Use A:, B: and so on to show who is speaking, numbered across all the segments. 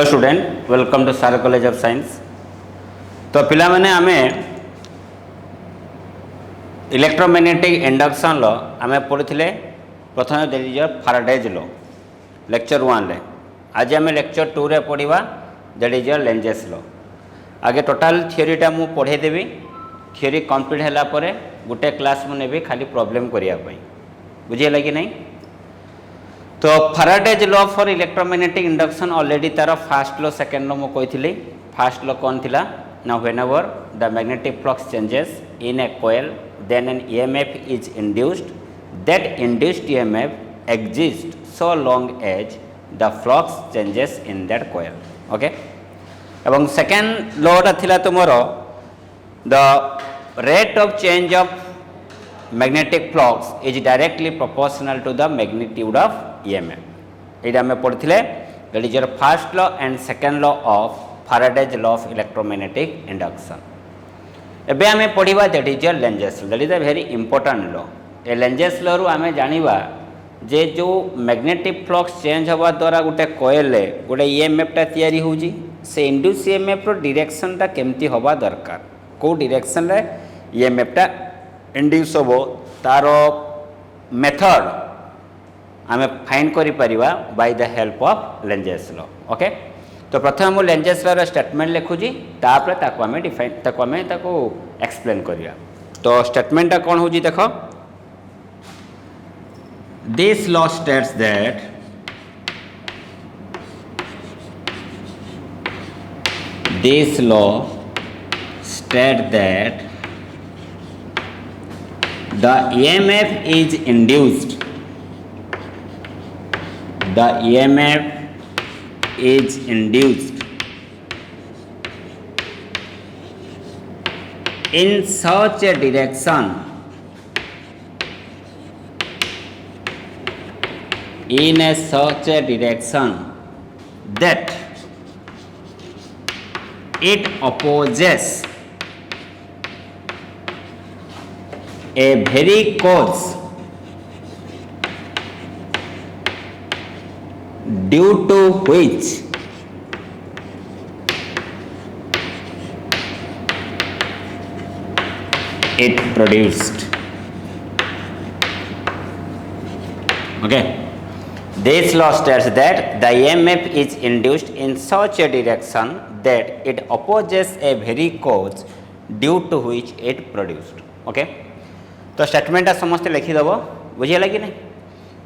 A: Hello student, welcome to सार college of science. तो पिला माने आमे इलेक्ट्रोमैग्नेटिक इंडक्शन लो आमे पढ़िथिले प्रथम देलिजर फाराडेज लो लेक्चर 1 रे। आज आमे लेक्चर 2 रे पढ़िबा देलिजर लेंजेस लो। आगे टोटाल थ्योरीटा मु पढ़े देबी। थ्योरी कंप्लीट हैला परे गुटे क्लास मु नेबी खाली प्रॉब्लम करिया पई। बुझियला कि नहीं? तो Faraday's law for electromagnetic induction already तार फास्ट लॉ सेकेंड लॉ मुझे कही। फास्ट लॉ कौन थिला ना, whenever the magnetic flux changes in a coil then an EMF is induced, that induced EMF exist so long as the flux changes in that coil. Okay, एवं second लॉटा थिला तुमरो the rate of change of magnetic flux is directly proportional to the magnitude of EMF. ये आम पढ़ते that is your first law and second law of Faraday's law of electromagnetic induction. एबे आम पढ़ा that is your Lenz law. That is a very important law. A Lenz law रु आम जानिबा जे जो magnetic flux change हवा द्वारा गोटे coil गोटे EMF टा तैयारी होजी, से इंड्यूस EMF रो डायरेक्शन टा केमती हवा दरकार, को डायरेक्शन रे EMF टा इंड्यूस हो तार मेथड आम फाइन करिपरिबा by the help of Lenz's law. Okay, तो प्रथम मु लेंजेस लॉ रो स्टेटमेंट लिखुजी, तापर ताको आम डिफाइन ताको आम ताको एक्सप्लेन करिया। तो स्टेटमेंट कौन होजी देखो, this law states that this law state that the EMF is induced, the EMF is induced in such a direction, in a such a direction that it opposes a very cause due to which it produced. Okay, this law states that the EMF is induced in such a direction that it opposes a very cause due to which it produced. Okay, तो statement समस्ते लिखिदेव, बुझीगला कि नहीं?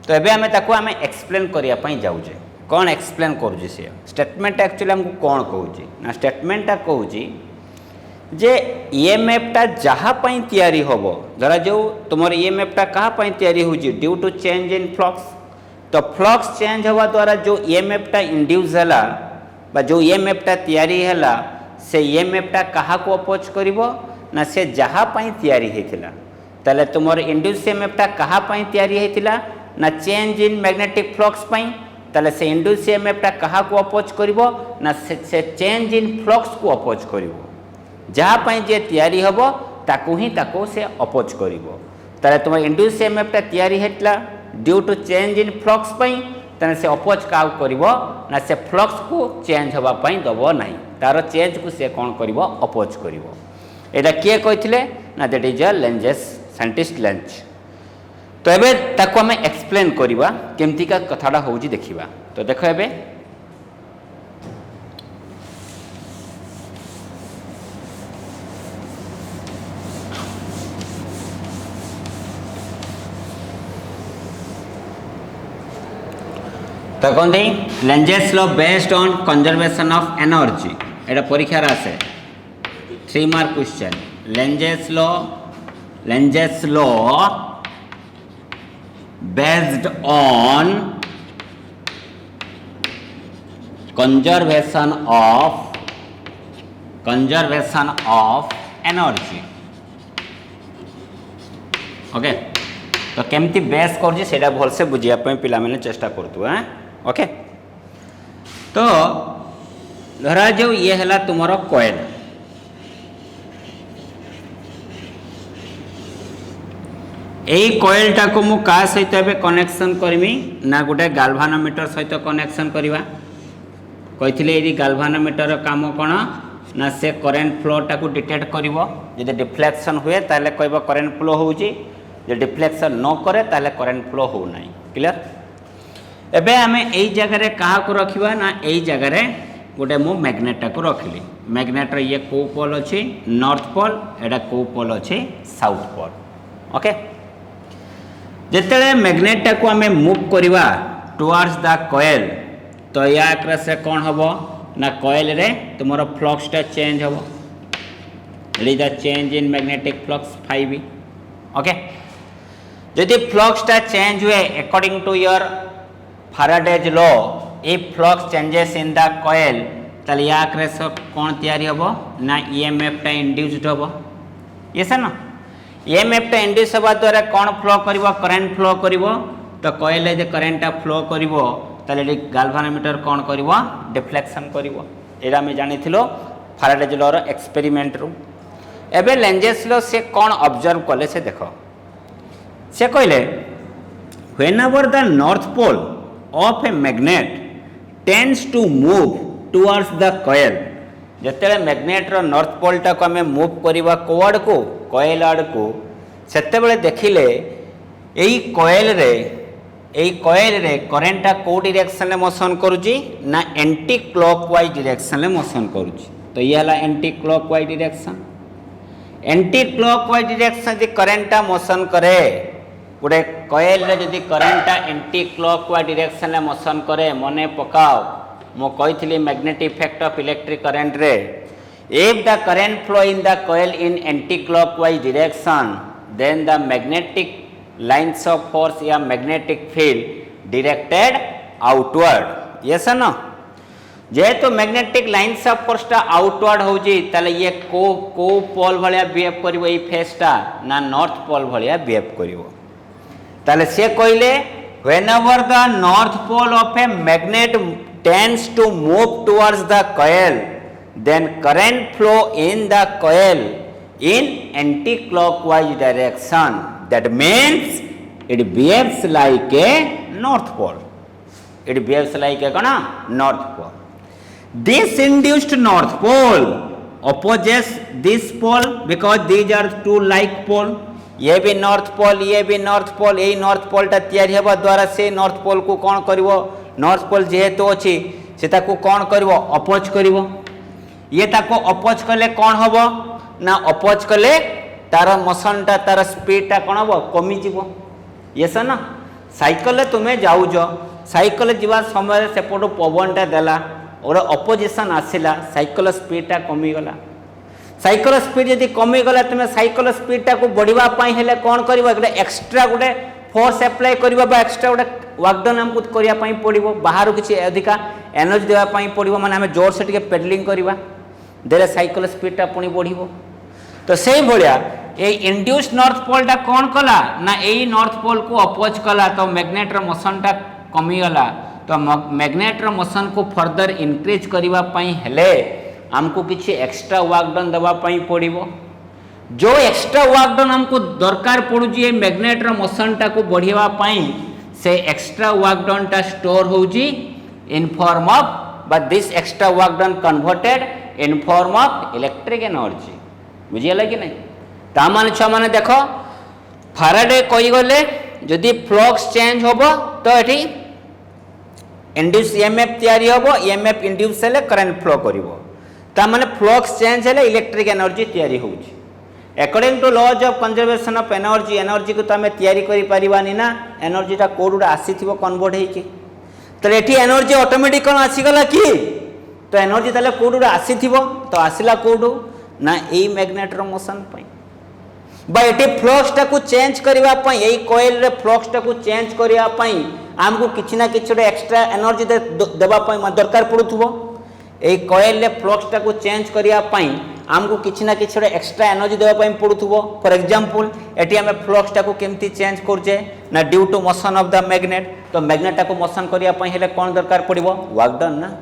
A: तो एबे आमे ताको आमे explain करिया पई जाउजे। कौन एक्सप्लेन करूजी से स्टेटमेंट एक्चुअली हमको कौन कहूजी ना, स्टेटमेंट कहूजी जे ईएमएफ टा जहा पई तयारी होबो, जरा जो तुमर ईएमएफ टा कहा पई तयारी होजी due to change in flux. तो फ्लक्स चेंज होवा द्वारा जो ईएमएफ टा इंड्यूस हला बा जो ईएमएफ टा तयारी हला, से ईएमएफ टा कहा को अपोज करिवो ना, से जहा पई तयारी हेतिला। ताले तुमर इंड्यूस ईएमएफ टा कहा पई तयारी हेतिला ना, चेंज इन मैग्नेटिक फ्लक्स पई। ताले से इंड्यूस ईएमएफ टा कहा को अपोज करिवो ना, से चेंज इन फ्लक्स को अपोज करिवो। जहा पई जे तयारी हबो ताकू ही ताको से अपोज करिवो। ताले तुमर इंड्यूस ईएमएफ टा तयारी हेतला due to change in flux पई, ताले से अपोज का करिवो ना, से फ्लक्स को चेंज हवा पई दबो नाही, तार चेंज को से कोन करिवो अपोज करिवो। एटा किए कहिथिले ना, that is a Lenz's scientist length. तो एबे ताको हमें एक्सप्लेन करिबा केमती का कथाडा होउजी देखिबा। तो देखो एबे तो कहते Lenz's law based on conservation of energy. एटा परीक्षा आसे 3 mark question. Lenz law based on conservation of energy. Okay, तो केमती बेस कर सेटा भल से बुझिया पिला मैंने चेष्टा करतु। हाँ, ओके, तो धरा जो ये है तुमर कॉइल, यही कॉइलटा को मु का सहित कनेक्शन करमी ना, गोटे गाल्भानोमीटर सहित कनेक्शन करवा। कही ये गाल्भानोमीटर काम कौन ना से करेन्ट फ्लोटा को डिटेक्ट करिवो जदि डिफ्लेक्शन हुए ताले कहबो करेन्ट फ्लो होउची जे डिफ्लेक्शन न करे ताले करेन्ट फ्लो हो नाही क्लियर। एबे आमे एई जगह रे कहा को रखिबा ना एई जगह रे गोटे मु मैग्नेटा को रखिली मैग्नेट रे ये को पोल अछि नॉर्थ पोल एडा को पोल अछि साउथ पोल ओके। जेतेले मैग्नेटा को आमे मूव करिवा टुवर्ड्स द कॉइल तो या एकरा से कोन हबो ना कॉइल रे तुमरो फ्लक्स टा चेंज हबो it is the change in magnetic flux phi b okay. यदि फ्लक्स टा चेंज हुए according to your Faraday's law if flux changes in the coil तले या एकरा से कोन तयारी हबो ना ईएमएफ टा इंड्यूस्ड हबो ये से ना ईएमएफ टा इंड्यूस हबा द्वारा कोन फ्लो करिवो करंट फ्लो करिवो तो कॉइल जे करंट टा फ्लो करिवो ताले गाल्भानोमीटर कौन करिवो डिफ्लेक्शन करिवो एरा में जानिथिलो फैराडेज लॉ रो एक्सपेरिमेंट रो। एबे लेंजेस लॉ से कौन ऑब्जर्व कले से देखो से कहले whenever the north pole of a magnet tends to move towards the coil जतेले मैग्नेट रो नॉर्थ पोल टा को हमें मूव करिवा कोआड को कॉइल आड को सेते बेले देखिले एई कॉइल रे करेंटा को डायरेक्शन में मोशन करूची ना एंटी क्लॉकवाइज डायरेक्शन में मोशन करूची तो ये हला एंटी क्लॉकवाइज डायरेक्शन यदि करेंटा मोशन करे गोटे कॉइल रे यदि करेंटा एंटी क्लॉकवाइज डायरेक्शन में मोशन करे मने पकाओ मो कहितली magnetic effect of electric current रे if the current flow in the coil in anti clockwise direction then the magnetic lines of force या magnetic field directed outward yes ना जेहेतु मैग्नेटिक लाइन्स ऑफ फोर्स टा outward होजी ताले ये को पोल भलिया behave करिवो ई फेसटा ना नॉर्थ पोल भलिया बिहेव करिवो ताले से कहले whenever the north pole of a magnet tends to move towards the coil then current flow in the coil in anti-clockwise direction that means it behaves like a north pole north pole. This induced north pole opposes this pole because these are two like pole ये भी north pole ये भी north pole यही north pole टा तैयारी हेबा द्वारा से नॉर्थ पोल को कौन करिवो नॉर्थ पोल जेहेतु अछि से ताको कौन करिवो अपोज करिवो ये ताको अपोज कले कौन हबो ना अपोज कले तार मोशन टा तार स्पीड टा कौन हम कमी जीव ये सर ना साइकल तुम्हें जाऊज साइकल जीवा समय सेपटू पवन टा देला और अपोजिशन आसला साइकल स्पीड टा कमीगला साइकल स्पीड यदि कमीगला तुम्हें साइकल स्पीड टा को बढ़ावाई हेले कौन कर गोटे एक्सट्रा गोटे फोर्स अप्लाई करवा एक्सट्रा गोटे वर्कडन आमको करने पड़ो बाहर किसी अधिका एनर्जी देवाई पड़ो माने आम जोर से टे पेडलिंग करवा देले साइकल स्पीड टा पुणी बढ़ो तो से भाया ये इंड्यूस नॉर्थ पोल टा कौन कला ना यही नॉर्थ पोल को अपोज कला तो मैग्नेटर मोशन टा कमीगला तो मैग्नेटर मोशन को फर्दर इनक्रीज करने हेले आमको किसी एक्सट्रा वर्कडन देवाई पड़ो जो एक्सट्रा वर्कडन आमको दरकार पड़ुची मैग्नेटर मोशन टा को बढ़ावाई से एक्सट्रा वर्कडन टा स्टोर होउची in form of but this extra work done converted in form of electric energy बुझीगला कि नहीं तामान छुआ मैंने देख फाराडे कही गले जदि फ्लक्स चेंज होबो तो एठी इंड्यूस ईएमएफ तैयारी होबो ईएमएफ इंड्यूस हेले करंट फ्लो करिवो ता माने फ्लक्स चेंज हेले इलेक्ट्रिक एनर्जी तैयारी होउची according to laws of conservation of energy energy को तो आम तैयारी करि परिबानी ना एनर्जी टा कोड आसीथिबो कन्वर्ट हेकी तो एठी एनर्जी ऑटोमेटिक कोन आसीगला कि तो एनर्जी ताले कोड आसीथिबो तो आसिला कोड ना एई मैग्नेटर मोशन पई बा एटी फ्लक्स टा को चेंज करबा पई एई कॉइल रे फ्लक्स टा को चेंज करबा पई हमको किछि ना किछि एक्स्ट्रा एनर्जी देबा पई दरकार पड़ुथबो एई कॉइल रे फ्लक्स टा को चेंज करबा पई हमको किछि ना किछि एक्स्ट्रा एनर्जी देबा पई पड़ुथबो फॉर एग्जांपल एटी हम फ्लक्स टा को केमती चेंज करजे ना due to motion of the magnet तो मैग्नेट टा को मोशन करबा पई हेले कोन दरकार पड़िबो वर्क डन ना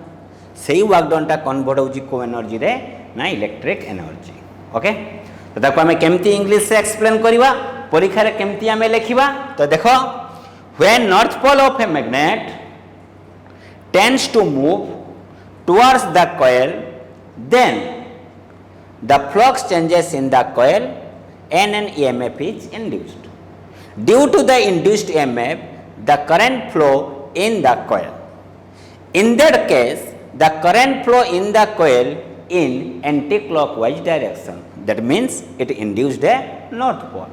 A: सेही वर्क डन टा कन्वर्ट होउची को एनर्जी रे ना इलेक्ट्रिक एनर्जी ओके तो देखो आम केमती इंग्लिश से एक्सप्लेन करवा परीक्षा रे केमती आम लिखा तो देखो when north pole of a magnet tends to move towards the coil, then the flux changes in the coil and an EMF is induced. Due to the induced EMF, the current flow in the coil. In that case, the current flow in the coil in anti-clockwise direction. That means it induced a north pole.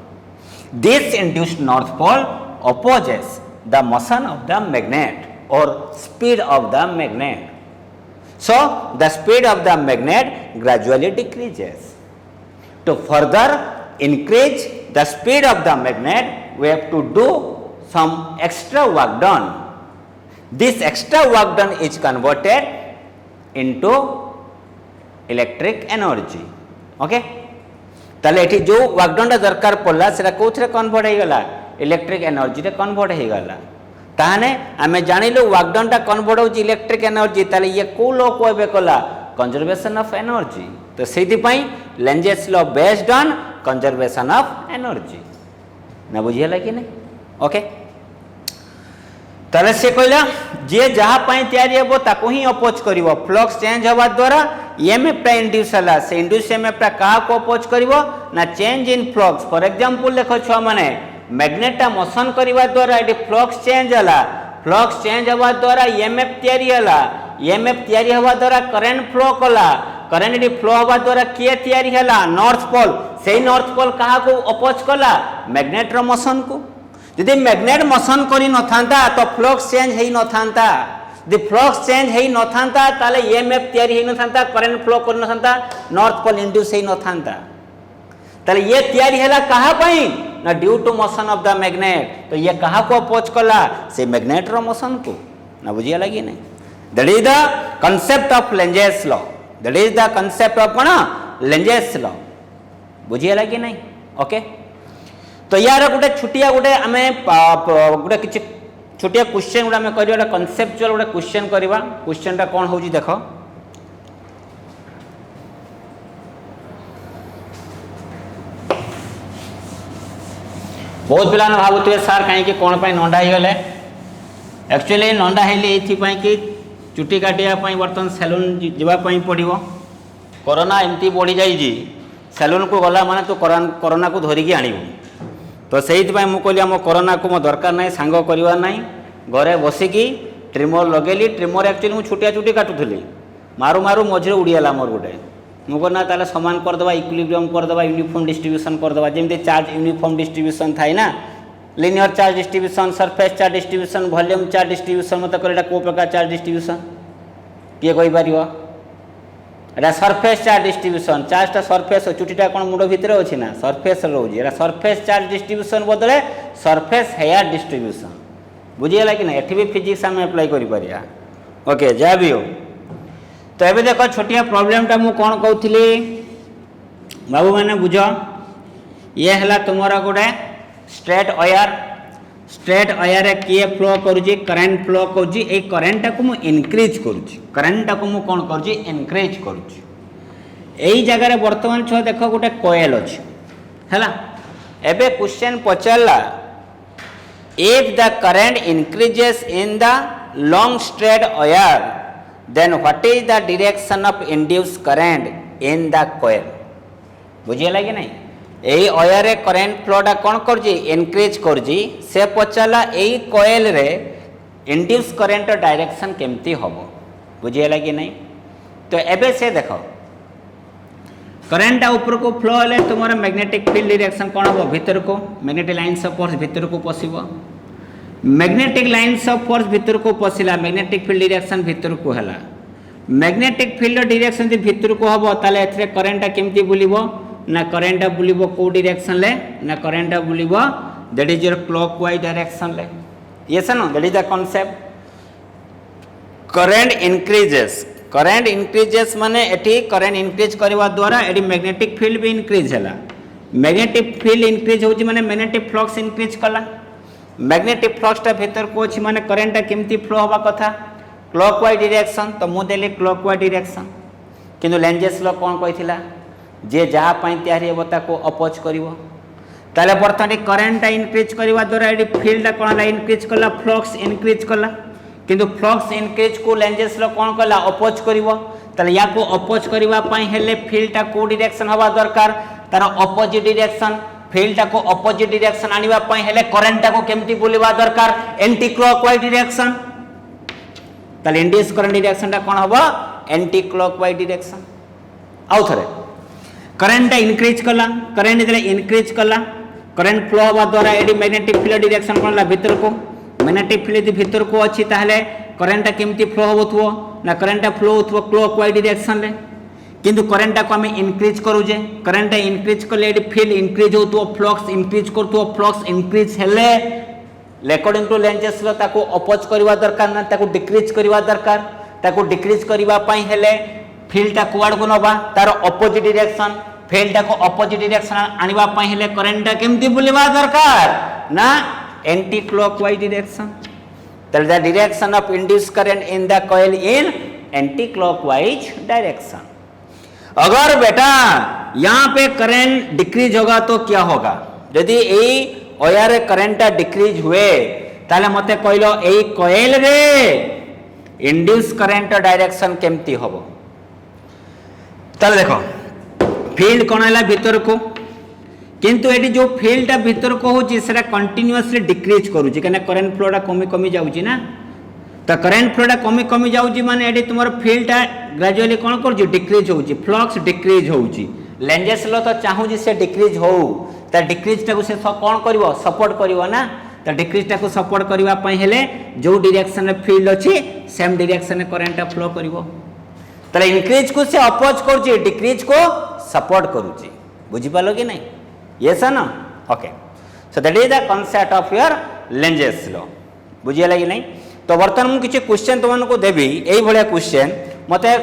A: This induced north pole opposes the motion of the magnet or speed of the magnet. So, the speed of the magnet gradually decreases. To further increase the speed of the magnet, we have to do some extra work done. This extra work done is converted into electric energy. Okay? ताले एठी जो work done दरकार पड़ला सेटा कोथरे convert हे गला electric energy रे convert हे गला ताहाने आमे जानिलु वर्क डन ता कन्वर्ट होची इलेक्ट्रिक एनर्जी ताले ये को लो कोबे कला कंजर्वेशन ऑफ एनर्जी तो सेति पई Lenz's law based on conservation of energy ना बुझियला कि नै ओके ताले से कहला जे जहा पई तयारी हेबो ताको ही अपोज करिवो फ्लक्स चेंज होवा द्वारा EMF टा इंड्यूस हला से इंड्यूस EMF टा का को अपोज करिवो ना change in flux for example देखो छ माने मैग्नेट टा मोशन करिवा द्वारा एटी फ्लक्स चेंज हला फ्लक्स चेंज होवा द्वारा EMF तयारी हला EMF तयारी होवा द्वारा करंट फ्लो कला करंट एटी फ्लो होवा द्वारा के तयारी हला नॉर्थ पोल सेही नॉर्थ पोल कहा को अपोज कला मैग्नेट रो मोशन को यदि मैग्नेट मोशन करी न थांता तो फ्लक्स चेंज हेई न थांता यदि फ्लक्स चेंज हेई न थांता ताले EMF तयारी हेई न थांता करंट फ्लो कर न थांता नॉर्थ पोल इंड्यूस हेई न थांता ताले ये तयारी हैला कहा पई ना due to motion of the magnet तो ये कहा को अपोज कला से मैग्नेट रो मोशन को ना बुझिया लगी नहीं that is the concept of Lenz's law that is the concept of cone Lenz's law बुझिया लगी नहीं ओके तो यार गोटे छुटिया गोटे आम गोटे किसी छुटिया क्वेश्चन गोटे आम कर कनसेप्चुअल गोटे क्वेश्चन करवा क्वेश्चनटा कौन हो देख बहुत पिला भावुए सार कहीं कौन नंडा होगले एक्चुअली नंडा हेली कि चुटी काटापी बर्तमान सैलून जावाई पड़ो कोरोना एमती बढ़ी जाइए सैलून को गला माने तो कोरोना को धरिकी आणबू तो से मुझे आम कोरोना को मो दरकार ना सांग करवा ना घरे बसिकी ट्रिमर लगेली ट्रिमर एक्चुअली मुझे छुटिया चुटी काटुली मारू मारू मझे उड़ीगला मोर गोटे मुझे ताले सामान करदे इक्विलिब्रियम करदे यूनिफॉर्म डिस्ट्रीब्यूशन करदे जमी चार्ज यूनिफॉर्म डिस्ट्रीब्यूशन थाए ना linear charge distribution surface charge distribution volume charge distribution मत कह कौ प्रकार चार्ज डिस्ट्रीब्यूशन किए कहीपर एटा सरफेस चार्ज डिस्ट्रीब्यूशन चार्जटा सरफेस चुटीटा कौन मुंड भितर अच्छी ना सरफेस रोज एटा सरफेस चार्ज डिस्ट्रीब्यूशन बदले सरफेस हेयर डिस्ट्रीब्यूशन बुझीगला कि ना एटी भी फिजिक्स आम एप्लाई करिया ओके जहाँ भी हो तो ये देख छोटिया प्रोब्लेमटा मु कौन कहूली बाबू मैंने बुझ ये है तुमर गोटे स्ट्रेट वायर किए फ्लो करुच्ची करेन्ट फ्लो करुच्ची ये करेन्टा को मु इनक्रीज करुच्ची करेन्टा को मु कौन करुच्ची इनक्रीज करुच्ची यही जगह बर्तमान छुआ देख गोटे कोयल अच्छी है एबे क्वेश्चन पचारा if the current increases in the long straight wire then what is the direction of induced current in the coil बुझीगला कि नहीं यही वायर रे करेन्ट फ्लोटा कौन करजी इनक्रीज करजी से पचारा यही कोयल रे इंड्यूस करेन्ट डायरेक्शन केमती हम बुझीगला कि नहीं तो एबे से देख करेन्टा ऊपर को फ्लो हेले तुम मैग्नेटिक फील्ड डायरेक्शन कौन हम भीतर को मैग्नेटिक लाइन्स ऑफ फोर्स भीतर को पशिब मैग्नेटिक लाइन्स ऑफ फोर्स भीतर को पशिला मैग्नेटिक फील्ड डायरेक्शन भीतर को है मैग्नेटिक फील्ड डायरेक्शन जो भीतर को हम ताले एथरे करेन्टा केमती बुलिबो ना करेन्टा बुलिबो को डायरेक्शन ले ना करेन्टा बुलिबो that is your clockwise direction ले yes no that is the concept current increases माने एटी करेन्ट इंक्रीज करवा द्वारा एटी मैग्नेटिक फील्ड भी इंक्रीज हैला मैग्नेटिक फील्ड इंक्रीज होची माने मैग्नेटिक फ्लक्स इंक्रीज कला मैग्नेटिक फ्लक्सटा भीतर को अछि माने करेन्टा केमती फ्लो होबा कथा क्लॉकवाइज डायरेक्शन तो मु देले क्लॉकवाइज डायरेक्शन किंतु लेंजेस लॉ कोन कहिथिला जे जहाँ तैयारी हे ताको अपोज करिवो ताले बर्तमान करेन्टा इनक्रीज करवा द्वारा ये फील्ड कौन है इनक्रीज कला फ्लक्स इनक्रीज कला किंतु फ्लक्स इनक्रीज को लेंजेस लो कौन कला अपोज करिवो तले या को अपोज करबा पई हेले फील्ड टा को डायरेक्शन हवा दरकार तार अपोजिट डायरेक्शन फील्ड टा को अपोजिट डायरेक्शन आनिबा पई हेले करंट टा को केमती बुलिबा दरकार एंटी क्लॉकवाइज डायरेक्शन तले इंड्यूस करंट डायरेक्शन टा कोन हबो एंटी क्लॉकवाइज डायरेक्शन आउ थरे करंट इनक्रीज कला करंट जले इनक्रीज कला करंट फ्लो हवा द्वारा एडी मैग्नेटिक फील्ड डायरेक्शन कोन ला भीतर को मैग्नेटिक फील्ड भीतर को अछि ताहले करंट केमती फ्लो होथुओ ना करंट फ्लो होथुओ क्लॉकवाइज डायरेक्शन रे किंतु करंट को हम इनक्रीज करूजे करंट इनक्रीज करले एडी फील्ड इनक्रीज होथुओ फ्लक्स इनक्रीज करथुओ फ्लक्स इनक्रीज हेले अकॉर्डिंग टू लेंजेस लो ताको अपोज करबा दरकार ना ताको डिक्रीज करबा दरकार ताको डिक्रीज करबा पई हेले फील्ड ता कुआड को नबा तार अपोजिट डायरेक्शन फील्ड को अपोजिट डायरेक्शन आनिबा पई हेले करंट केमती बुलिबा दरकार ना anti clockwise direction that the direction of induce current in the coil in anti clockwise direction अगर बेटा यहां पे करंट डिक्रीज होगा तो क्या होगा यदि एई वायर करंट डिक्रीज हुए ताले मते कहलो एई कॉइल रे इंड्यूस करंट डायरेक्शन केमती होबो ताले देखो फील्ड कोन हला भीतर को किंतु एटी जो फील्ड भीतर को होची सेटा कंटीन्यूअसली डिक्रीज करूची कने करंट फ्लोटा कमी कमी जाउची ना तो करंट फ्लोटा कमी कमी जाउची माने एटी तुमर फील्ड ग्रेजुअली कोन करूची डिक्रीज होउची फ्लक्स डिक्रीज होउची लेंजेस लो तो चाहूजी से डिक्रीज हो त डिक्रीज टाको से कोन करबो सपोर्ट करबो ना तो डिक्रीज टाको सपोर्ट करबा पई हेले जो डायरेक्शन रे फील्ड अछि सेम डायरेक्शन रे करंट फ्लो करबो तले इंक्रीज को से अपोज करूची डिक्रीज को सपोर्ट करूची बुझी पालो कि नहीं यस ना okay so that is the concept of your Lenz's law बुझियला कि नहीं तो वर्तमान मु किछ क्वेश्चन तुमन को देबी एई भलिया क्वेश्चन मते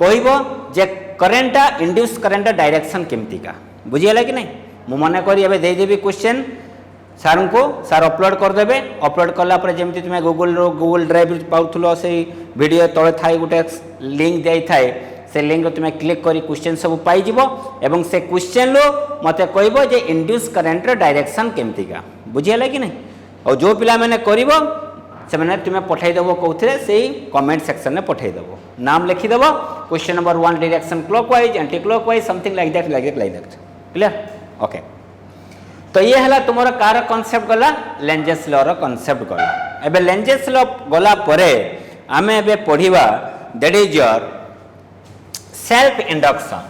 A: कहइबो जे करंट इंड्यूस करंट डायरेक्शन केमती का बुझियला कि नहीं मु मने करी एबे दे देबी क्वेश्चन सार को सार अपलोड कर देबे अपलोड करला पर जेमती तुमे गूगल ड्राइव पाउथलो से वीडियो तळे थाई गुटे लिंक देई थाए से लिंक तुम क्लिक करी क्वेश्चन सब पाई जिवो एवं से क्वेश्चन लो मते कहबो जे इंड्यूस करंट डायरेक्शन केमती का बुझियला कि नहीं और जो पिला माने करिवो से माने तुमे पठाई देबो कोथरे सेही कमेंट सेक्शन में पठाई देबो नाम लिखि देबो question number 1 direction clockwise anti clockwise something like that clear okay तो ये हला तुमर कार कांसेप्ट गला लेंजेस लॉ रो कांसेप्ट गला एबे लेंजेस लॉ गला परे आमे एबे पढिबा that is your self induction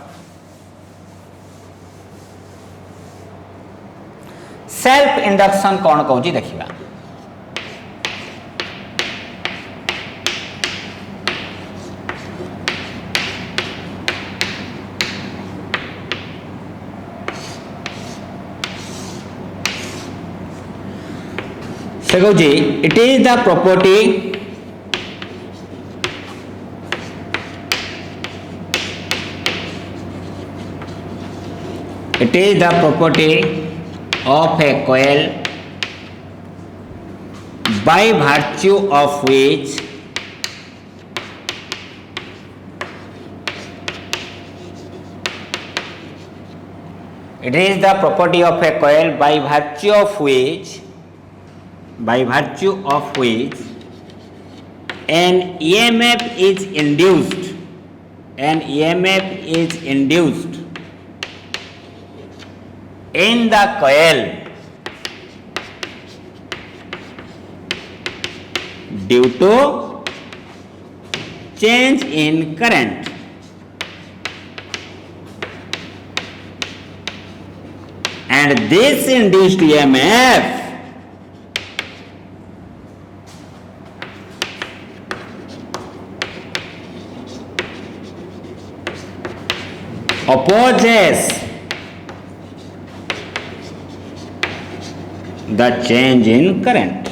A: self induction कौन कहूँ देखिबा से कहूँ it is the property it is the property of a coil by virtue of which it is the property of a coil by virtue of which an EMF is induced in the coil due to change in current and this induced EMF opposes the change in current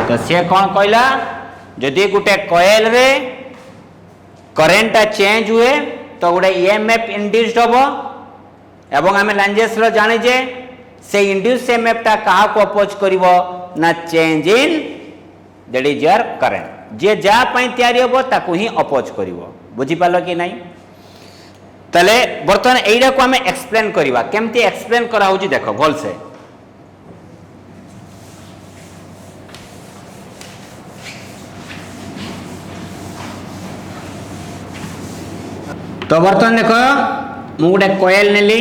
A: तो से कौन कहला जदि गोटे coil रे current change हुए तो गोटे ईएमएफ इंड्यूस्ड होबो एवं आम लेंजेस रो जाने जे से इंड्यूस ईएमएफ ता कहा को अपोज करिवो ना change in that is your current जे जा पई तयारी होबो ताकू ही अपोज करिवो बुझी पालो कि नहीं तले बर्तमान एइडा को हमें एक्सप्लेन करिवा केमती एक्सप्लेन करा होची देखो भल से तो बर्तमान देख मु गोटे कोयल नेली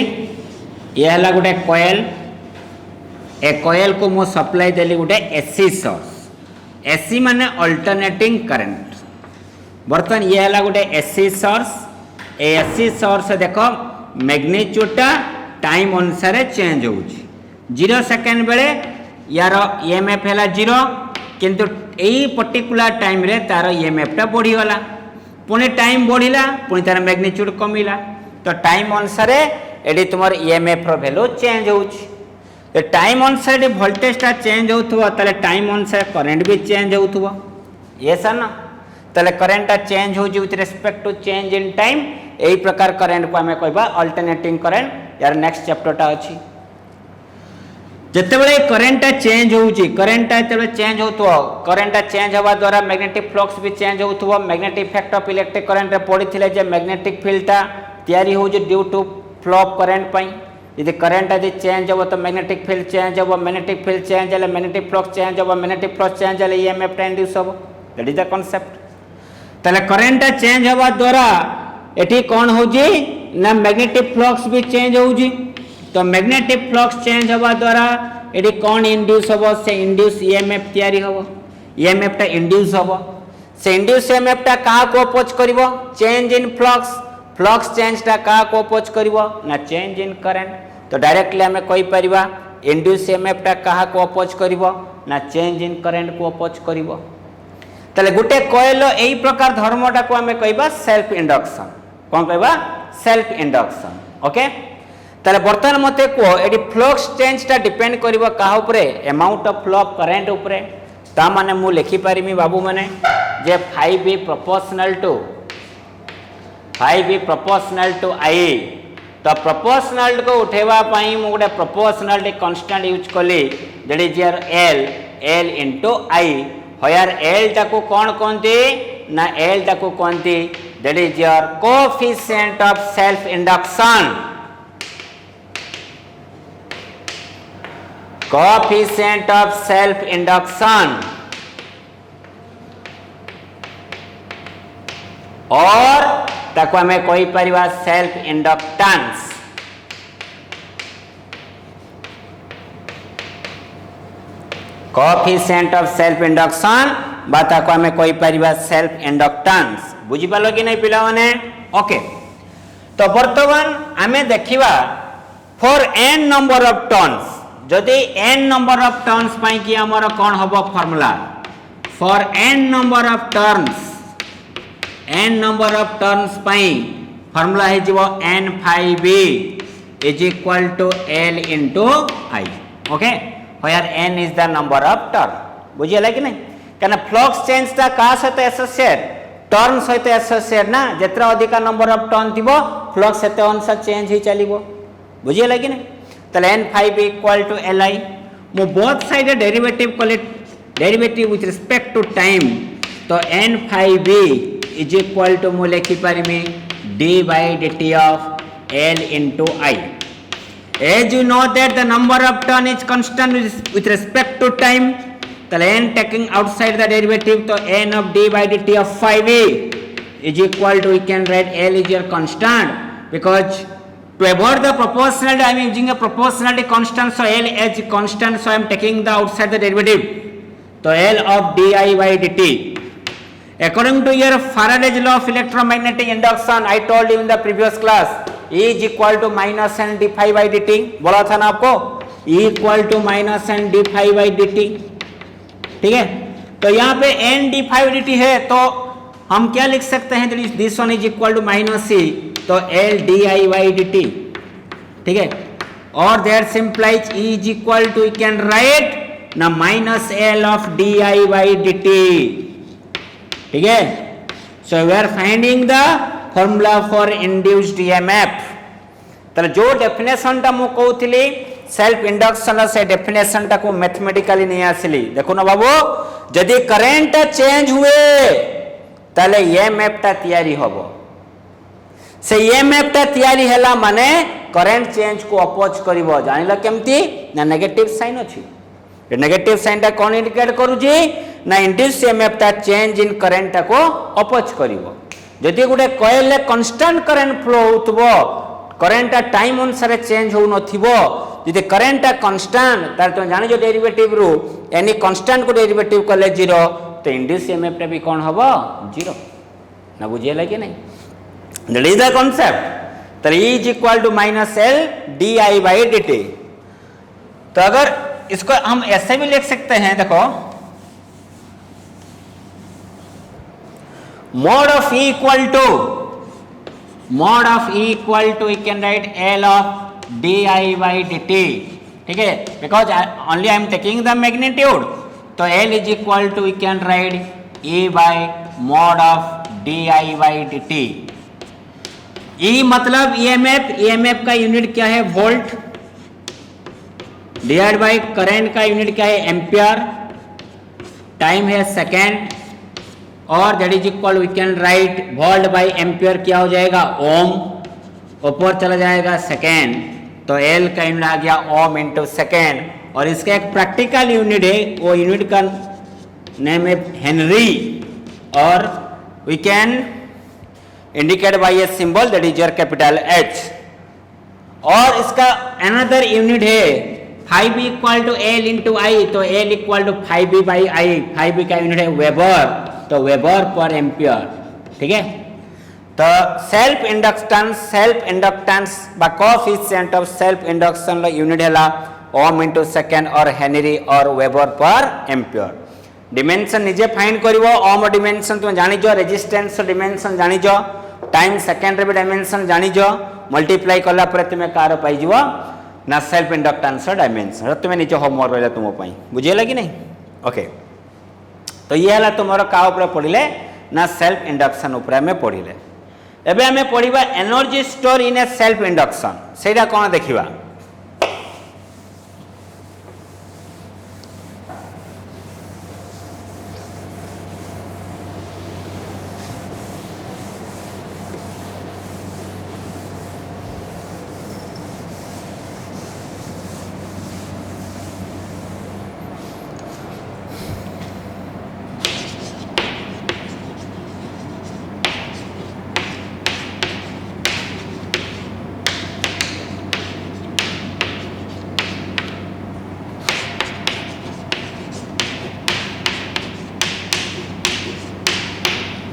A: ये है गोटे कोयल ए कोयल को मु सप्लाई देली गोटे एसी सोर्स एसी माने अल्टरनेटिंग करंट बर्तमान ये है गोटे एसी सोर्स एसी सोर्स देख मैग्नीट्यूडटा टाइम अनुसार चेंज हो 0 सेकेंड बेले यार ईएमएफ है 0 किंतु यही पर्टिकुलर टाइम रे तार ईएमएफटा बढ़ीगला पुणी टाइम बढ़िला पुणी तार मैग्नीट्यूड कमिला तो टाइम अनुसार ये तुम ईएमएफ वैल्यू चेंज हो टाइम अनुसार वोल्टेजटा चेंज हो टाइम अनुसार करेन्ट भी चेंज हो ये सर ना ताले करेन्टा चेंज हो with respect to change in time यही प्रकार करेन्ट को आम कहबा अल्टरनेटिंग करेन्ट यार नेक्स्ट चैप्टरटा अच्छी जितेबाला करेन्टा चेंज होउची करेन्टा जब चेंज हो करेन्टा चेंज हवा द्वारा मैग्नेटिक फ्लक्स भी चेंज हो magnetic effect of electric current रे पड़ी जे मैग्नेटिक फील्डटा तैयारी हो due to flow of current पई यदि करंट यदि चेंज हो तो मैग्नेटिक फील्ड चेंज हो मैग्नेटिक फील्ड चेंज है मैग्नेटिक फ्लक्स चेंज हो मैग्नेटिक फ्लक्स चेंज है ईएमएफ इंड्यूस हो दैट इज द कांसेप्ट ताले करेन्टा चेंज हवा द्वारा एठी कोन होजी ना मैग्नेटिक फ्लक्स भी चेंज होजी तो मैग्नेटिक फ्लक्स चेंज हवा द्वारा एठी कोन इंड्यूस हो से इंड्यूस ईएमएफ तैयारी हो ईएमएफ टा इंड्यूस हो से इंड्यूस ईएमएफ टा का को अपोज करिवो change in flux flux change टा का को अपोज करिवो ना चेंज इन करंट तो डायरेक्टली हमें कहि परिबा इंड्यूस ईएमएफ टा का को अपोज करिवो ना चेंज इन करंट को अपोज करिवो तले गुटे कोयल एही प्रकार धर्मटा को हमें कहबा सेल्फ इंडक्शन कोन कहबा सेल्फ इंडक्शन ओके तले बर्तमान मते को एडी फ्लक्स चेंज टा डिपेंड करिवो का ऊपर amount of flow of current ऊपर ता माने मु लिखि पारिमी बाबू माने जे 5V प्रोपोर्शनल टू I तो प्रोपोर्शनल को उठेवा पाई मु गोटे प्रोपोर्शनल कांस्टेंट यूज कली that is your L into I here L टाको कौन कहते ना L टाको कहते that is your coefficient of self induction coefficient of self induction और ताको हमें कोई परिवार self inductance coefficient of self induction बाता को हमें कोई परिवार सेल्फ इंडक्टेंस बुझी पालो कि नहीं पिला माने ओके तो वर्तमान हमें देखिबा for n number of turns जदि n नंबर ऑफ टर्न्स पई कि हमर कोन हबो formula for n number of turns पई फार्मूला है जीवो n5v is equal to l into I okay where n is the number of turn बुझियला कि नहीं कना फ्लक्स चेंज ता का सहित एसोसिएट टर्न सहित एसोसिएट ना जेतरा अधिका नंबर ऑफ टर्न थिबो फ्लक्स सेते अनुसार चेंज ही चलिबो बुझियला कि नहीं तले n5 इक्वल टू li मो both side derivative derivative with respect to time तो n5 इज इक्वल टू मो लिखि पारिमी d by dt of l into I as you know that the number of turn is constant with respect to time the n taking outside the derivative so n of d by dt of 5a is equal to we can write l is your constant because to avoid the proportionality I am using a proportionality constant so l as constant so I am taking the outside the derivative so l of di by dt according to your Faraday's law of electromagnetic induction I told you in the previous class E is equal to minus n d phi by dt बोला था ना आपको E equal to minus N D phi by D T ठीक है तो यहाँ पे n d phi dt है तो हम क्या लिख सकते हैं this one is equal to minus सी तो l d I by dt ठीक है और there simplifies E is equal to you can write ना minus l of d I by dt ठीक है so we are finding the formula for induced EMF तो जो डेफिनेशन टा मु कहउथिली सेल्फ इंडक्शन से डेफिनेशन टा को मैथमेटिकली नहीं आसिली देखो ना बाबू जदि करंट चेंज हुए ताले ईएमएफ टा तैयारी होबो से ईएमएफ टा तैयारी हैला माने करंट चेंज को अपोज करिवो जानिला केमती ना नेगेटिव साइन अछि नेगेटिव साइन टा कोन इंडिकेट करूजी ना इंड्यूस ईएमएफ टा चेंज इन करंट टा को अपोज करिवो जदि गोटे कॉइल कांस्टेंट करंट फ्लो होतबो करंट टाइम अनुसार चेंज हो नथिबो यदि करंट कांस्टेंट तार तुम जानि जो डेरिवेटिव रू एनी कांस्टेंट को डेरिवेटिव कले 0 तो इंड्यूस ईएमएफ रे भी कोन हबो 0 ना बुझिए कि नहीं दैट इज द कांसेप्ट तो E is equal to minus L DI by dt तो अगर इसको हम ऐसे भी लिख सकते हैं देखो mod of E equal to we can write L of DI by dt ठीक है because only I am taking the magnitude तो L is equal to we can write E by mod of DI by dt E मतलब EMF का unit क्या है volt divide by current का unit क्या है एम्पियर टाइम है second और that is equal we can write volt by ampere क्या हो जाएगा ओम ऊपर चला जाएगा सेकेंड तो एल का यूनिट आ गया ओम इंटू सेकेंड और इसका एक प्रैक्टिकल यूनिट है वो यूनिट का नेम है हेनरी और we can indicate by a symbol that is your capital H और इसका अनदर यूनिट है 5 equal to L into I तो L equal to 5B by I 5B का यूनिट है वेबर तो वेबर पर एम्पियर ठीक है तो सेल्फ इंडक्टेंस बा coefficient of self induction low unit हैला ओम इंटू सेकेंड और हेनरी और वेबर पर एम्पियर डिमेंशन निजे फाइंड करिवो ओम डिमेंशन तुम जानि जो रेजिस्टेंस डिमेंशन जानि जो टाइम सेकेंड रे भी डिमेंशन जानि जो मल्टीप्लाई करला पर तुमे कार पाई जीवो ना सेल्फ इंडक्टेंस डायमेंशन तुम्हें निजे होमवर्क रहला तुम पई बुझेला कि नहीं ओके तो ये है तुम क्या पढ़ले ना सेल्फ इंडक्शन उपरे में पढ़ले एबे हमें पढ़ा energy store in A self induction सेटा कौन देखिबा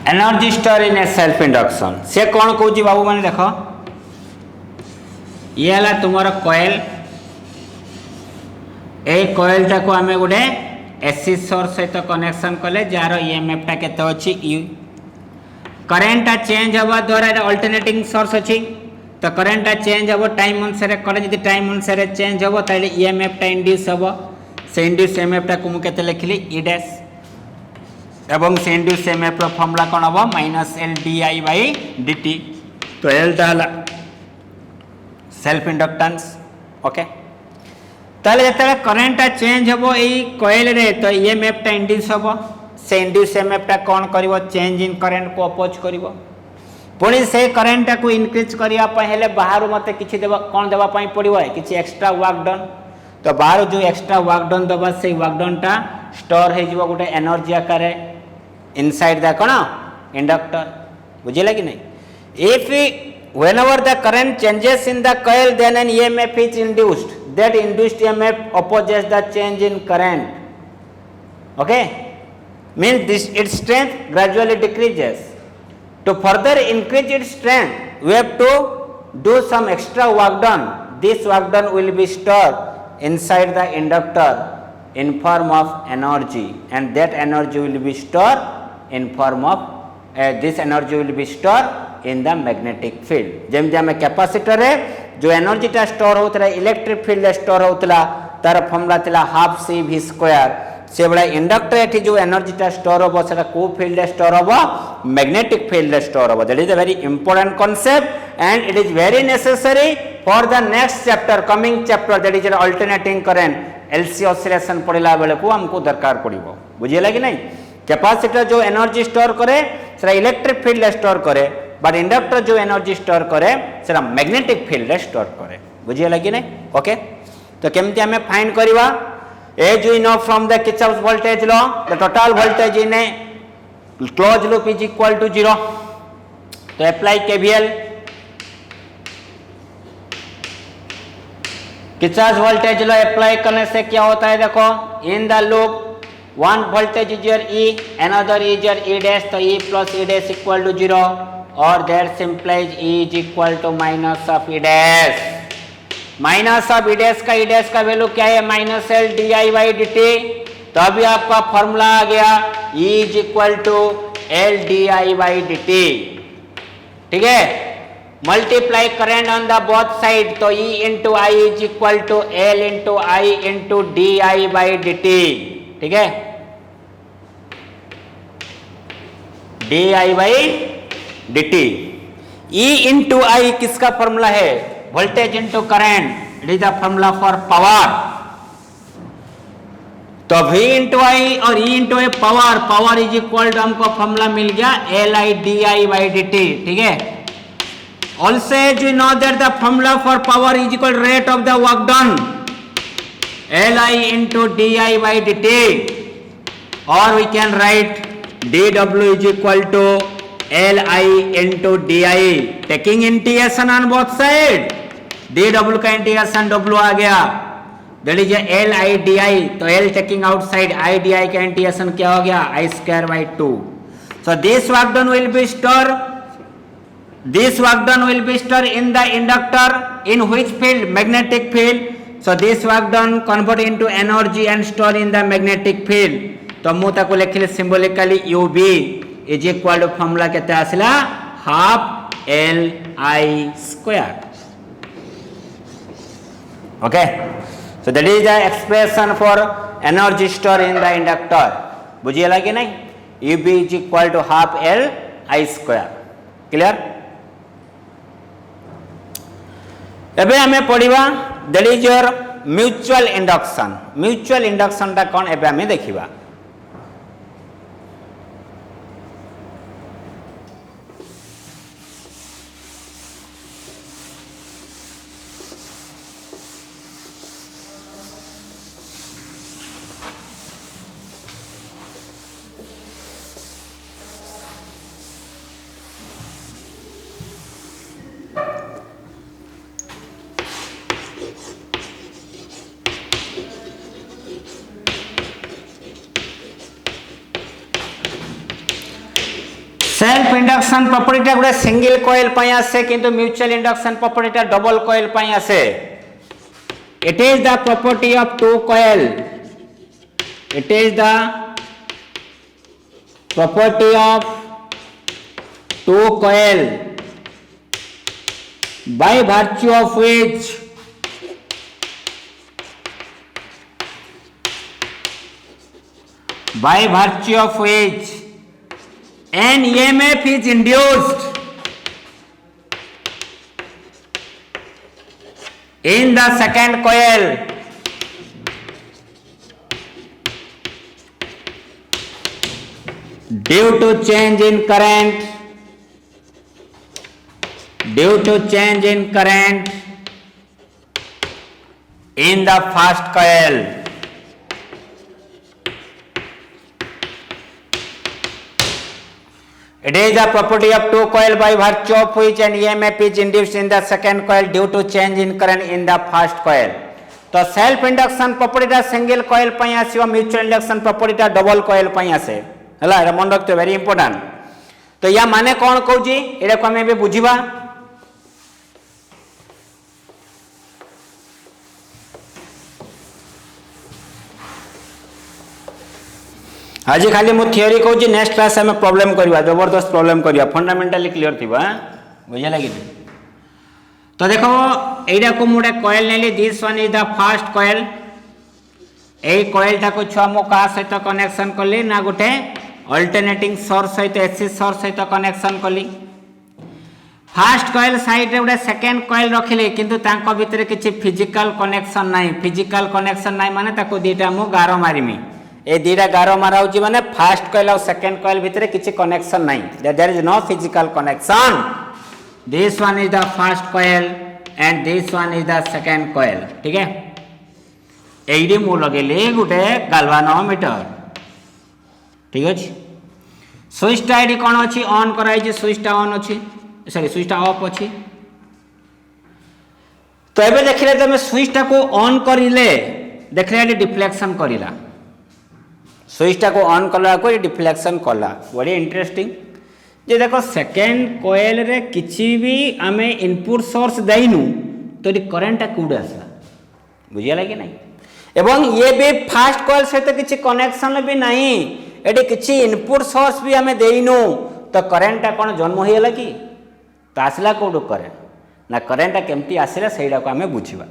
A: energy store in A self induction से कौन कौची बाबू मैंने देख ये है तुम कॉइल ए कॉइल टाको आम गोटे एसी सोर्स सहित कनेक्शन कले जार ईएमएफ टा केते अछि यू करेंट चेंज हवा द्वारा अल्टरनेटिंग सोर्स अछि तो करेंट चेंज हबो टाइम अनुसार करे जदि टाइम अनुसार चेंज हबो ताले ईएमएफ टा इंड्यूस हबो से इंड्यूस ईएमएफ टा को मु केते लिखली ई डैश एवं से इंड्यूस ईएमएफ रो फॉर्मूला कोन हबो -L DI बाई dt तो L टा सेल्फ इंडक्टेंस ओके ताले जते करंट चेंज हबो एई कॉइल रे तो ईएमएफ टा इंड्यूस हबो से इंड्यूस ईएमएफ टा कोन करिवो चेंज इन करंट को अपोज करिवो पुणी से करंट को इनक्रीज करिया पय हेले बाहर मते किछि देबा कोन देबा पय पड़िवो किछि एक्स्ट्रा वर्क डन तो बाहर जो एक्स्ट्रा वर्क डन दबा से वर्क डन टा स्टोर हे जिवो गुटे एनर्जी आकार इनसाइड द कोन इंडक्टर बुझिला कि नहीं if whenever the current changes in the coil then an EMF is induced that induced EMF opposes the change in current okay means this its strength gradually decreases to further increase its strength we have to do some extra work done this work done will be stored inside the inductor in form of energy and that energy will be stored in form of this energy will be stored in the magnetic field जेमति हमें capacitor रे जो energy टा store होतला electric field store होतला तार formula थिला half CV square से बड़ा इंडक्टर एठी जो एनर्जी टा स्टोर होबो सेटा को फील्ड स्टोर होबो मैग्नेटिक फील्ड स्टोर होबो that is a very important concept and it is very necessary for the next chapter coming chapter that is alternating current LC oscillation पढ़ला बेले को हमको दरकार पड़िबो बुझियला कि नहीं कैपेसिटर जो एनर्जी स्टोर करे सेटा इलेक्ट्रिक फील्ड स्टोर करे बट इंडक्टर जो एनर्जी स्टोर करे सेटा मैग्नेटिक फील्ड स्टोर करे बुझियला कि नहीं ओके तो केमति हमें फाइंड करबा as we know from the Kirchhoff's voltage law the total voltage in a closed loop is equal to 0 तो apply KVL, Kirchhoff voltage law apply करने से क्या होता है देखो, in the loop one voltage is your E, another is your E dash, तो E plus E dash equal to 0 और that implies E is equal to minus of E dash। Minus of E dash का value क्या है, minus L d I by D T. तो अभी आपका formula आ गया E is equal to L d I by D T, ठीक है। Multiply current on the both side, तो E into I is equal to L into I into d I by D T, ठीक है। D I by D t. E into I किसका formula है, voltage into current, it is the formula for power. तो V into I और E into I power is equal to हमको formula मिल गया L I d I by D T, ठीक है। Also you know that the formula for power is equal rate of the work done, L I into d I by D t, और we can write d W is equal to L I into d I, taking integration on both side, d W का integration W आ गया, that is L I d I, तो L taking outside, I d I का integration क्या हो गया, I square by 2। So this work done will be store, this work done will be stored in the inductor in which field, magnetic field। so this work done convert into energy and store in the magnetic field। तो मु ताको लिखिले symbolically UB is equal to formula केते आसिला half L I square, okay. so that is the expression for energy store in the inductor, बुझियला कि नहीं, UB is equal to half L I square, clear. एबे हमें पढ़िबा that is your mutual induction. Mutual induction ता कोन एबे हमें देखिबा। सेल्फ इंडक्शन प्रॉपर्टी गोटे सिंगल कॉइल पाई आसे, किंतु mutual induction property double coil पाई आसे। It is the property of two coil, it is the property of two coil by virtue of which an EMF is induced in the second coil due to change in current in the first coil। It is the property of two coil by virtue of which an EMF is induced in the second coil due to change in current in the first coil। तो self induction property single coil पई आसीबो, mutual induction property double coil पई आसे, हला era मन रखते very important. तो या माने कोन कहूची एरा को हमें भी बुझिबा। आज खाली मु थियोरी कहूँ, नेक्स्ट क्लास में प्रॉब्लम करवा, जबरदस्त प्रॉब्लम करवा, फंडामेंटली क्लियर थी बुझे लगे। तो देखो एटा को मुझे कॉइल नेली, this one is the first coil. ए कॉइल टा को छुआ मु का सहित कनेक्शन कली ना गोटे अल्टरनेटिंग सोर्स सहित एसी सोर्स सहित कनेक्शन कली। फर्स्ट कॉइल साइड रे गोटे सेकंड कॉइल रखिले, किंतु तांको भितर किछि फिजिकल कनेक्शन नाही। फिजिकल कनेक्शन नाही माने ताको दीटा मु गारो मारिमी, ए दीटा गारो मारा होची माने फर्स्ट कॉइल और सेकंड कॉइल भितर किछि कनेक्शन नाही, there is no physical connection. This one is the first coil and this one is the second coil, ठीक है। एडी मु लगेले गुटे गाल्वानोमीटर, ठीक अछि। स्विच टा एडी कोन अछि, ऑन कराई जे स्विच टा ऑन अछि, सॉरी स्विचटा ऑफ अच्छी तो एबे देखिले तुम स्विचटा को ऑन करिले देखले ये डिफ्लेक्शन करिला स्विचटा को ऑन कला को ये डिफ्लेक्शन कला बड़ी इंटरेस्टिंग जे देखो सेकेंड कॉइल रे किछि भी आमे इनपुट सोर्स देइनु तो ये करंटटा कोड आसला बुझियला कि नहीं एवं ये भी फास्ट कॉइल सहित किछि कनेक्शन भी नहीं एटी किछि इनपुट सोर्स भी आमे देइनु तो करंटटा कोन जन्म होइला कि तो आसला कोड करे ना करंटटा केमती आसला सेइडा को आमे बुझिबा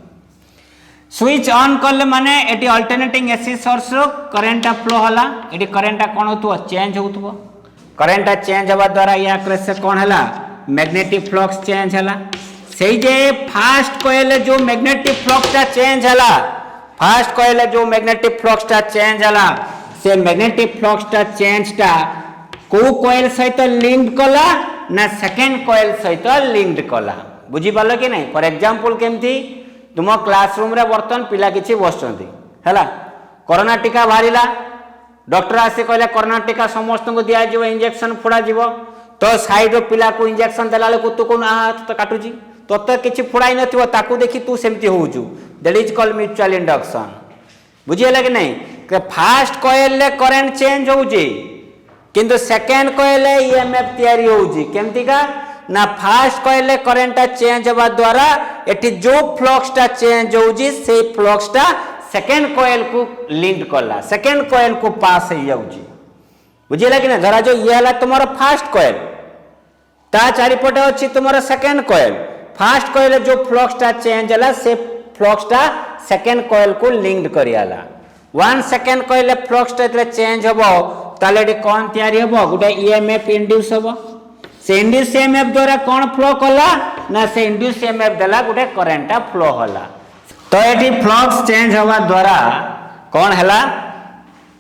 A: स्विच ऑन करले माने एटी अल्टरनेटिंग एसी सोर्स रो करंटटा फ्लो होला एटी करंटटा कोन होतबो चेंज होतबो करंटटा चेंज होबा द्वारा या से कोन हला मैग्नेटिक फ्लक्स चेंज हला सेई जे फास्ट कॉइल जो मैग्नेटिक फ्लक्सटा चेंज हला फास्ट कॉइल जो मैग्नेटिक फ्लक्सटा चेंज हला से मैग्नेटिक फ्लक्सटा चेंजटा को कॉइल सहित लिंक्ड कला ना सेकेंड कॉइल सहित लिंक्ड कला बुझी पालो कि नहीं फॉर एग्जांपल केमती तुम क्लासरूम रे बर्तन पिला किछि बसचंती हैला कोरोना टीका बाहरिला डॉक्टर आसे कहले कोरोना टीका समस्त को दिया जिवो इंजेक्शन फोड़ा जिवो तो साइड रो पिला को इंजेक्शन देला को तू कोन हाथ तो काटुजी तोते किछि फोड़ाई नथिवो ताकू देखि तू सेमती होउजु that is called mutual induction बुझियला कि नहीं कि फास्ट कॉइल ले करंट चेंज होउजी किंतु सेकेंड कॉइल ले ईएमएफ तयारी होउजी केमती का ना फास्ट कॉइल करंटटा चेंज होबा द्वारा एटी जो फ्लक्सटा चेंज होउजी से फ्लक्सटा सेकेंड कॉइल को लिंक करला सेकेंड कॉइल को पास हो जाउजी बुझिला कि ना धरा जो ये हला तुम्हारा फास्ट कॉइल ता चारिपटे अछि तुम्हारा सेकेंड कॉइल फास्ट कॉइल जो फ्लक्सटा चेंज होला से फ्लक्सटा सेकेंड कॉइल को लिंक्ड करियाला 1 सेकेंड कॉइल फ्लक्सटा जले चेंज होबो ताले एटी कोन तयारी होबो गुटे ईएमएफ इंड्यूस होबो से इंड्यूस ईएमएफ द्वारा कौन फ्लो कला ना से इंड्यूस ईएमएफ देला गुटे करंटटा फ्लो होला तो एटी फ्लक्स चेंज होवा द्वारा कौन हैला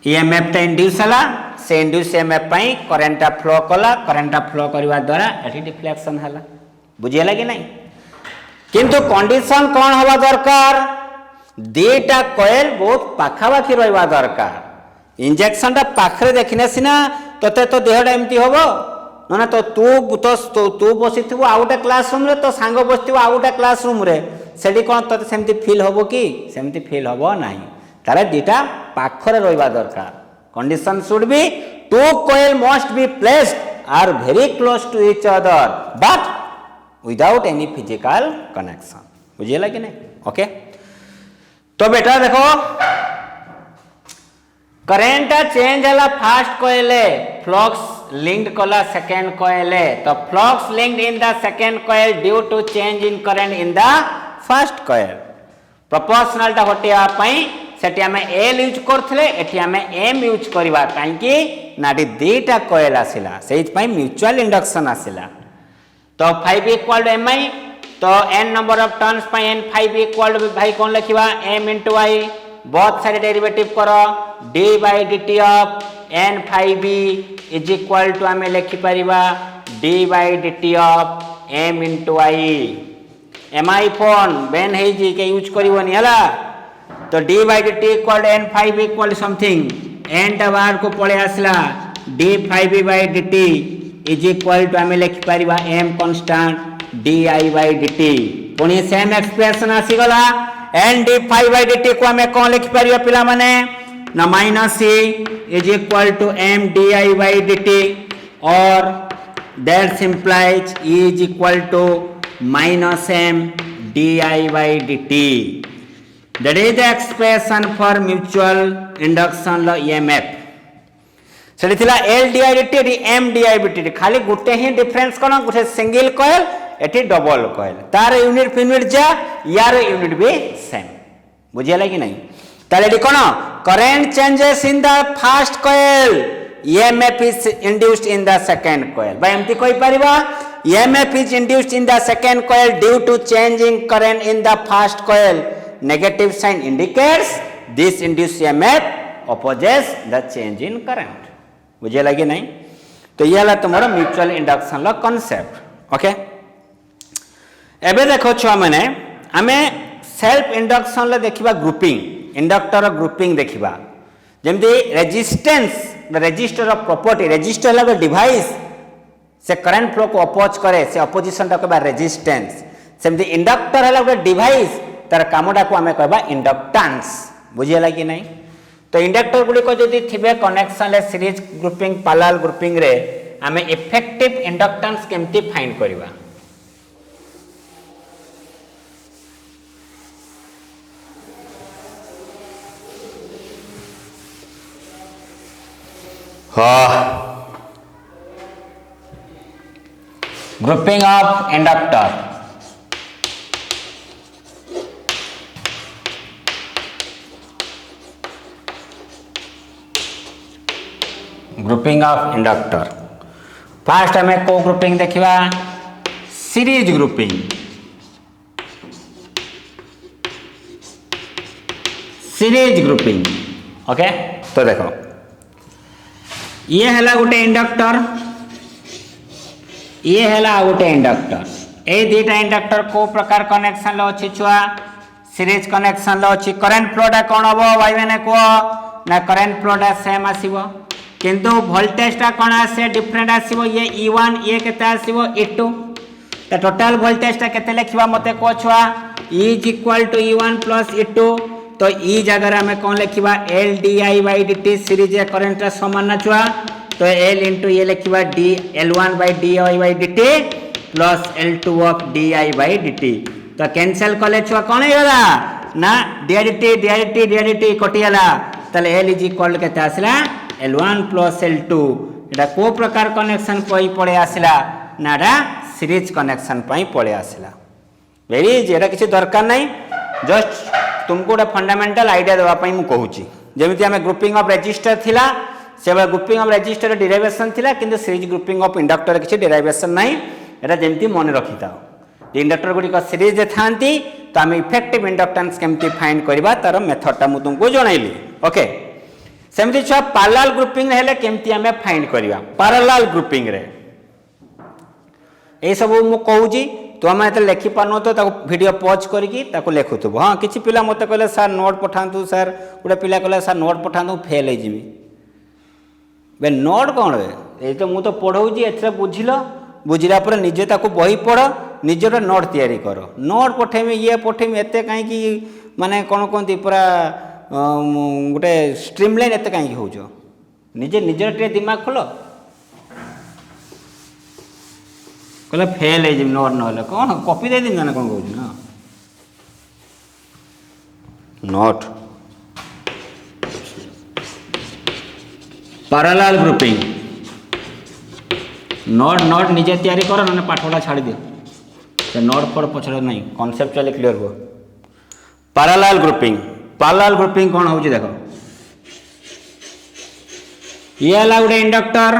A: ईएमएफ ता इंड्यूस होला से इंड्यूस ईएमएफ पई करंटटा फ्लो कला करंटटा फ्लो करबा द्वारा एटी डिफ्लेक्शन होला बुझियला कि नहीं किंतु कंडीशन कौन होवा दरकार देटा कॉइल बहुत पाखापाखी रहबा दरकार इंजेक्शन ता पाखरे देखिने सिना तते तो देहडा एमती होबो ना तो तू बसिथिबो आउटा क्लासरूम रे तो सांग बसिथिबो आउटा क्लासरूम रे सेडी कोन तते सेमती फील होबो कि सेमती फील होबो नाही ताले दीटा पाखरे रहबा दरकार condition should be two coil must be placed are very close to each other but without any physical connection बुझियला कि नहीं ओके तो बेटा देखो करंट चेंज होला फास्ट कॉइल फ्लक्स linked कला सेकेंड कॉइल तो flux linked in the second coil due to change in current in the first coil proportional टा हटिया पई सेठी हमें L यूज करथले एठी हमें M यूज करबा काई कि नाडी दीटा कॉइल आसिला सेहि पई म्यूचुअल इंडक्शन आसिला तो 5 इक्वल टू Mi तो n नंबर ऑफ टर्न्स पई n 5 इक्वल टू भाई कोन लिखिबा M * I both side derivative करो d by dt of n5b is equal to हमें लिखि परिबा d by dt of m into I mi phone Ben है जी के use करिवनी हला तो d by dt equal to n5 equal something n टा बाहर को पळे आसला d5b by dt is equal to हमें लिखि परिबा m constant di by dt पुनी सेम एक्सप्रेशन आसी गला n d5 by dt को हमें कोन लिखि परिबा पिला माने ना minus e is equal to m di by dt or that implies e is equal to minus m di by dt that is the expression for mutual induction law EMF सेठी थिला l di dt m di by dt खाली गुटे ही difference कोन गुटे single coil एठी double coil तार unit जा यार unit भी same बुझियला कि नहीं ताले कोन current changes in the first coil EMF is induced in the second coil by एमती कोई परिबा EMF is induced in the second coil due to changing current in the first coil negative sign indicates this induced EMF opposes the change in current मुझे लगे नहीं तो ये हला तुम्हारा mutual induction ला concept okay एबे देखो छुआ माने हमें सेल्फ इंडक्शन ला देखिबा ग्रुपिंग इंडक्टर ग्रुपिंग देखिबा जेमती resistance the resistor of property resistor ला डिवाइस से करंट फ्लो को अपोज करे से अपोजिशन टा कहबा रेजिस्टेंस सेमती इंडक्टर है गोटे डिवाइस तार कामटा को आम कहबा इंडक्टांस बुझीगला कि नहीं। तो इंडक्टर गुड़िक जदि थे connection series grouping parallel grouping रे आम इफेक्टिव इंडक्टेंस केमती फाइंड करवा। Grouping of inductor grouping of inductor fast हमें को ग्रुपिंग देखिबा सीरीज ग्रुपिंग ओके। तो देखो ये है गोटे इंडक्टर ये है गोटे इंडक्टर ए दुटा इंडक्टर को प्रकार कनेक्शन अच्छी छुआ सीरीज कनेक्शन अच्छी करंट फ्लोटा कौन हम भाई मैंने कह ना करंट फ्लोटा सेम आसीबो किंतु वोल्टेजटा कौन आसे डिफरेंट आसीबो ये E1 ये केते आसीबो E2 तो टोटल वोल्टेजटा केते लिखिबा मते को छुआ E is equal to E1 plus E2 तो ई जगह में कौन लिखा L di/dt सीरीज करंट समान ना छुआ तो L इंटू ये लिखा d L1/di/dt plus L2 of di/dt तो कैंसिल कले छुआ कौन होगा ना dt कटिगला ताले L इज इक्वल केते आसला L1 प्लस L2 एटा को प्रकार कनेक्शन पड़े आसला ना सीरीज कनेक्शन पड़े आसला वेरी इजी एटा किसी दरकार नहीं जस्ट तुमको गोटे फंडामेंटल आइडिया देवाई मुझे कहूँ जमी आम ग्रुपिंग ऑफ रेजिस्टर थिला से ग्रुपिंग ऑफ रेजिस्टर डेरिवेशन थिला किंतु सीरीज ग्रुपिंग ऑफ इंडक्टर किसी डेरिवेशन नहीं एटा जमती मन रखी था इंडक्टर गुड़िक सीरीज था तो आम इफेक्टिव इंडक्टेंस केमती फाइंड करवा तार मेथडटा मुझे तुमको जनइली ओके। सेमती छुआ पैरेलल ग्रुपिंग हेले केमती आम फाइंड करवा पैरेलल ग्रुपिंग रे ये सब मु कहूँ तुम ये लिखि पार तो वीडियो पॉज करके लिखुब हाँ किसी पिला मत कहले सार नोट पठातु सार गोटे पिला कहले सार नोट पठातु फेल हो बे नोट कौन ये तो मुझे पढ़ाऊँगी ए बुझिल बुझिला पर निजे ताको बही पढ़ निजर नोट तैयारी कर नोट पठेमी ये पठेमी एत कहीं माने कौन कहती पूरा गोटे स्ट्रीमलाइन एत कहीं हो निजे निजर टे दिमाग खोल कहले फेल है नोट ना कौन कॉपी दे दिन कौन कहूँ ना note parallel grouping note note निजे तैयारी कर ना पाठटा छाड़ी दियो से नोट पर पछड़ नहीं कॉन्सेप्चुअली क्लियर हो। पैरेलल ग्रुपिंग कौन हो देखो ये है गोटे इंडक्टर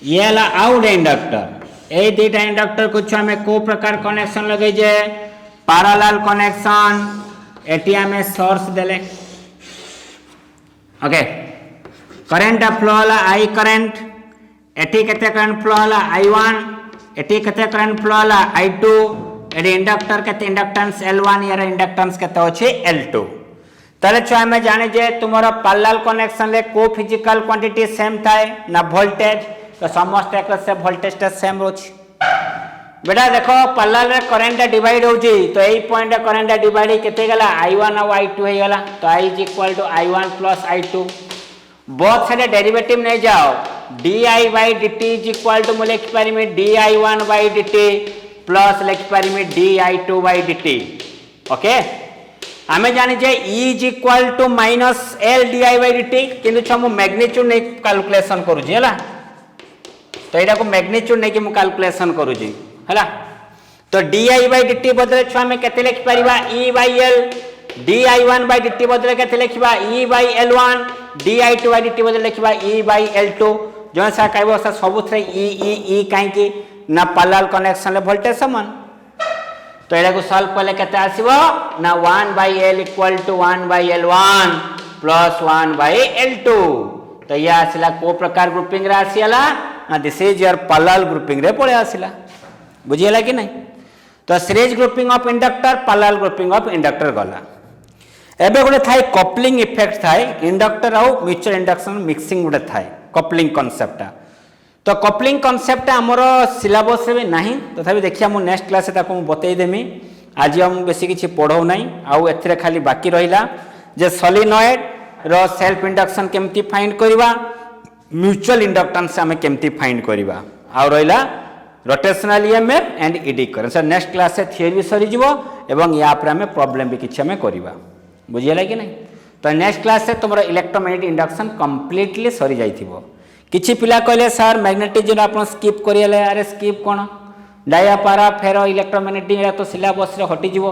A: ये है आउ गोटे इंडक्टर ए दुटा इंडक्टर को आम को प्रकार कनेक्शन लगे पैरेलल कनेक्शन एटी आम सोर्स देले ओके करंट फ्लो है आई करंट एटी केते करंट फ्लो है I1 एटी केते करंट फ्लो है I2 एटी इंडक्टर केते इंडक्टेंस L1 यार इंडक्टेंस केते अछि L2 ताले छुआ आम जाने जे तुमरो पैरेलल कनेक्शन ले को फिजिकल क्वांटिटी सेम थाए ना वोल्टेज तो समस्त एक से वोल्टेज टा सेम रोची बेटा देखो पैरेलल रे करंट डिवाइड होची तो एई पॉइंट रे करंट डिवाइड केते गला I1 और I2 हे गला तो I is equal to I1 plus I2 both side derivative नहीं जाओ di/dt इज इक्वल टू लिख पारि di1/dt प्लस लिख पारि di2/dt ओके आमे जानि जे E is equal to minus L di/dt किंतु छमु मैग्नीट्यूड नहीं कैलकुलेशन करू जी हला तो एटा को मैग्नीट्यूड नहीं कि मु कैलकुलेशन करू जी हला तो di/dt बदले छुआ में केते लिख परिबा E/L di1/dt बदले केते लिखबा E/L1 di2/dt बदले लिखबा E/L2 जो सा कहबो सा सबुथरे E कहीं ना पैरेलल कनेक्शन ले वोल्टेज समान तो एटा को सॉल्व करले केते आसीबो ना 1/L equal to 1/L1 plus 1/L2 तो ये आसला को प्रकार ग्रुपिंग रे आसीला ना this is your parallel grouping रे पळे आसीला बुझियला कि नहीं। तो series grouping of inductor parallel grouping of inductor गला एबे गोटे थाए कपलिंग इफेक्ट थाए इंडक्टर आउ म्यूचुअल इंडक्शन मिक्सिंग गोटे थाए कपलिंग कांसेप्ट तो कपलिंग कनसेप्ट आमर सिलेबस भी नहीं तथापि देखिए मु नेक्स्ट क्लास ताको बतईदेमी आज हम बेसी किसी पढ़ाऊ ना आउ एथिरे खाली बाकी रहिला जे सोलिनॉइड रो सेल्फ इंडक्शन केमती फाइंड करवा म्यूचुअल इंडक्टेंस आम केमती फाइंड करवा आउ रहिला rotational EMF and ED current sir next class से थियरी भी सरी जीवो एवं या पर आम प्रॉब्लम भी किछि आम करवा बुझियला कि नहीं तो नेक्स्ट क्लास से तुम इलेक्ट्रोमैग्नेटिक इंडक्शन कंप्लीटली सरी जाइथिबो किछि पिला कहले सर मैग्नेटिज्म आप स्किप करिले अरे स्किप कौन डाया पारा फेर इलेक्ट्रोमैग्नेटिक तो सिलेबस रे हटि जीवो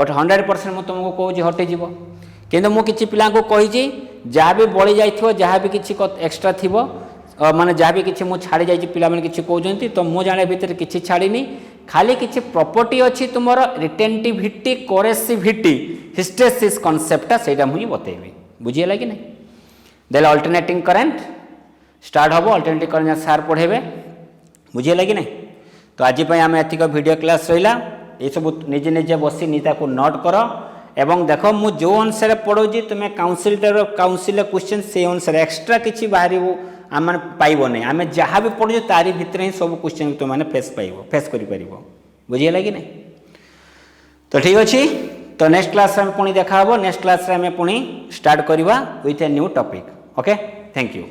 A: 100% मु तुमको कहूँ हटि जीवो किंतु मु किछि पिला को कहि जहाँ भी बड़ी जाइथिबो जहाँ भी किछि एक्स्ट्रा थिबो माने जहाँ भी किछि मु छाड़ी जाइछि पिला माने किछि कहउजंती तो मु जाने भीतर किछि छाड़ीनी खाली किछि प्रॉपर्टी अछि तुमरो रिटेंटिविटी कोरेसिविटी हिस्टेसिस कांसेप्टटा सेटा मुई बतेबी बुझियला कि नहीं देला अल्टरनेटिंग करंट स्टार्ट हम अल्टरनेटिव करंट सार पढ़ेबे बुझियला कि नहीं तो आज आम एतिक वीडियो क्लास रहा ये सब निजे निजे बसी नीता को नोट कर एवं देख मु जो अनुसार पढ़ाऊँ तुम्हें काउंसिल क्वेश्चन से अनुसार एक्सट्रा किसी बाहर आम पाइब नहीं आम जहाँ भी पढ़ू तारी भितर ही सब क्वेश्चन तुमने फेस कर बुझीगला कि नहीं तो ठीक अच्छे तो नेक्स्ट क्लास पुणी देखा नेक्स्ट क्लास पुणी स्टार्ट करवा with a new topic okay thank you.